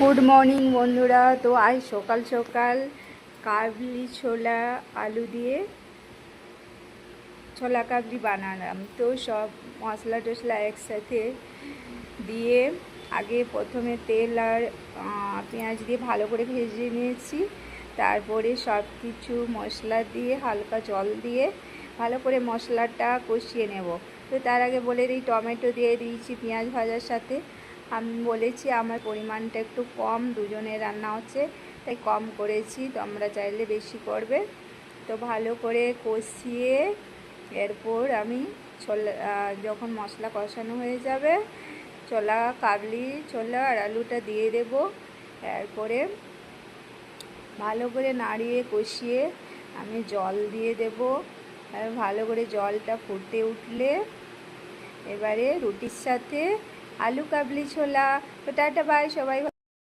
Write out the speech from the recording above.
Good morning বন্ধুরা। তো আজ সকাল সকাল কাবলি ছোলা আলু দিয়ে ছোলা কাবলি বানালাম। তো সব মশলা টশলা একসাথে দিয়ে আগে প্রথমে তেল আর পেঁয়াজ দিয়ে ভালো করে ভেজে নিয়েছি। তারপরে সব কিছু মশলা দিয়ে হালকা জল দিয়ে ভালো করে মশলাটা কষিয়ে নেব। তো তার আগে বলে দিই, টমেটো দিয়ে দিয়েছি পেঁয়াজ ভাজার সাথে। আমি বলেছি আমার পরিমাণটা একটু কম, দুজনের রান্না হচ্ছে তাই কম করেছি, তোমরা চাইলে বেশি করবে। তো ভালো করে কষিয়ে এরপর আমি ছোলা, যখন মশলা কষানো হয়ে যাবে কাবলি ছোলা আর আলুটা দিয়ে দেব। এরপরে ভালো করে নাড়িয়ে কষিয়ে আমি জল দিয়ে দেব। আর ভালো করে জলটা ফুটে উঠলে এবারে রুটির সাথে আলু কাবলি ছোলা। তো টাটা বাই সবাই।